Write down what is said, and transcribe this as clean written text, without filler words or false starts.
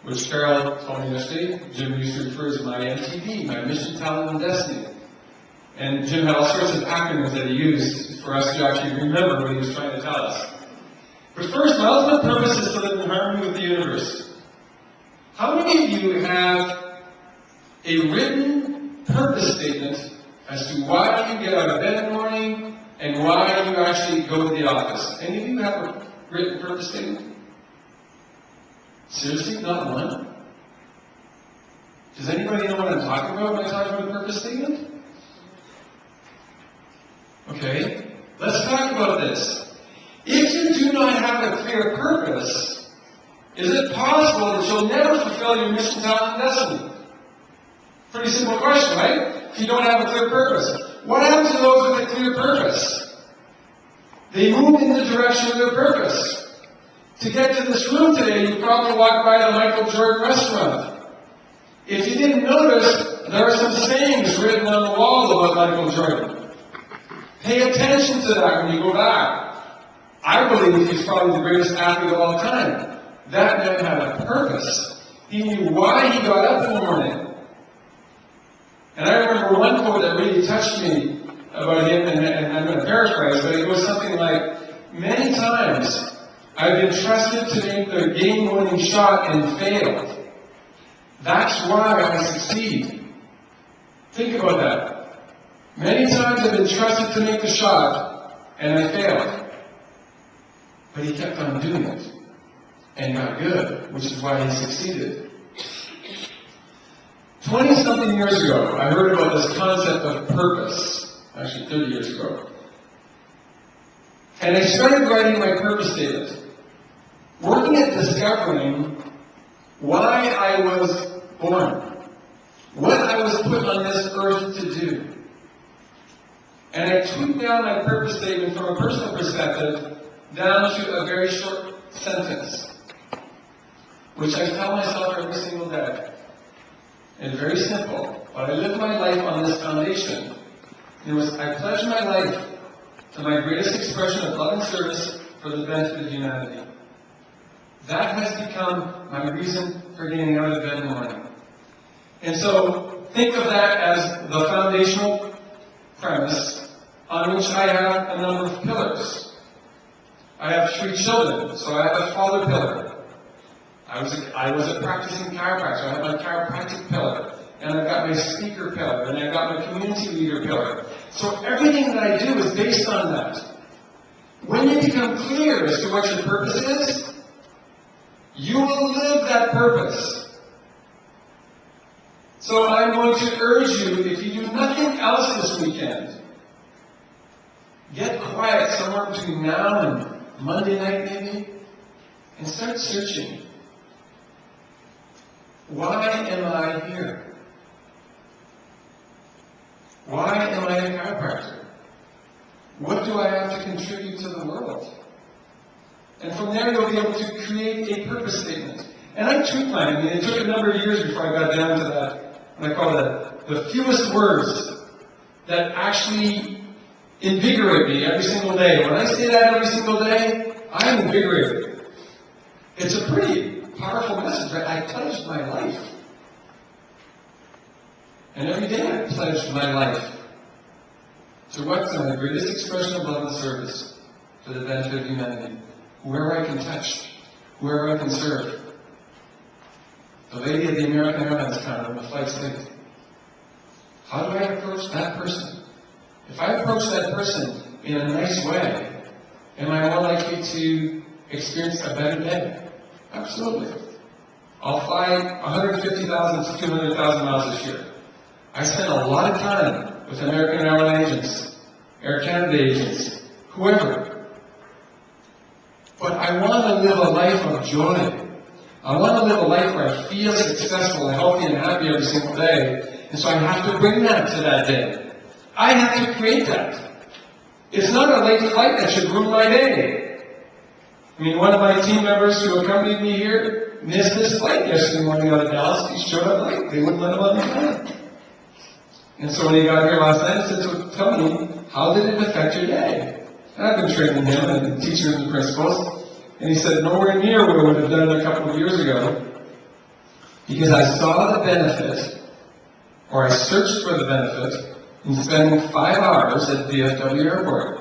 which Carol told me yesterday, Jim used to refer to as my MTD, my mission, talent, and destiny. And Jim had all sorts of acronyms that he used for us to actually remember what he was trying to tell us. But first, my ultimate purpose is to live in harmony with the universe. How many of you have a written purpose statement as to why you get out of bed in the morning and why you actually go to the office? Any of you have a written purpose statement? Seriously? Not one? Does anybody know what I'm talking about when I talk about a purpose statement? Okay, let's talk about this. If you do not have a clear purpose, is it possible that you'll never fulfill your mission, talent, and destiny? Pretty simple question, right? If you don't have a clear purpose. What happens to those with a clear purpose? They move in the direction of their purpose. To get to this room today, you probably walked by the Michael Jordan restaurant. If you didn't notice, there are some sayings written on the wall about Michael Jordan. Pay attention to that when you go back. I believe he's probably the greatest athlete of all time. That man had a purpose. He knew why he got up in the morning. And I remember one quote that really touched me about him, and I'm going to paraphrase, but it was something like, many times I've been trusted to make the game-winning shot and failed. That's why I succeed. Think about that. Many times I've been trusted to make the shot, and I failed. But he kept on doing it, and got good, which is why he succeeded. 20-something years ago, I heard about this concept of purpose. Actually, 30 years ago. And I started writing my purpose statement. Working at discovering why I was born. What I was put on this earth to do. And I tweaked down my purpose statement from a personal perspective down to a very short sentence, which I tell myself every single day. It's very simple, but I live my life on this foundation. It was, I pledge my life to my greatest expression of love and service for the benefit of humanity. That has become my reason for getting out of bed in the morning. And so, think of that as the foundational premise on which I have a number of pillars. I have 3 children, so I have a father pillar. I was a practicing chiropractor, I have my chiropractic pillar. And I've got my speaker pillar, and I've got my community leader pillar. So everything that I do is based on that. When you become clear as to what your purpose is, you will live that purpose. So I'm going to urge you, if you do nothing else this weekend, get quiet somewhere between now and Monday night maybe, and start searching. Why am I here? Why am I a chiropractor? What do I have to contribute to the world? And from there you'll be able to create a purpose statement. And I tweaked mine. I mean, it took a number of years before I got down to that, what I call it, the fewest words that actually invigorate me every single day. When I say that every single day, I'm invigorated. It's a pretty powerful message, right? I pledged my life. And every day I pledged my life to what's my greatest expression of love and service for the benefit of humanity. Whoever I can touch, whoever I can serve. The lady at the American Airlines counter when the flight's late. How do I approach that person? If I approach that person in a nice way, am I more likely to experience a better day? Absolutely. I'll fly 150,000 to 200,000 miles this year. I spend a lot of time with American Airline agents, Air Canada agents, whoever. But I want to live a life of joy. I want to live a life where I feel successful and healthy and happy every single day. And so I have to bring that to that day. I have to create that. It's not a late flight that should ruin my day. I mean, one of my team members who accompanied me here missed his flight yesterday morning out of Dallas. He showed up late. They wouldn't let him on the plane. And so when he got here last night, I said, so tell me, how did it affect your day? And I've been training him and teaching him the principles. And he said, nowhere near what I would have done a couple of years ago. because I saw the benefit, or I searched for the benefit, in spending 5 hours at DFW Airport.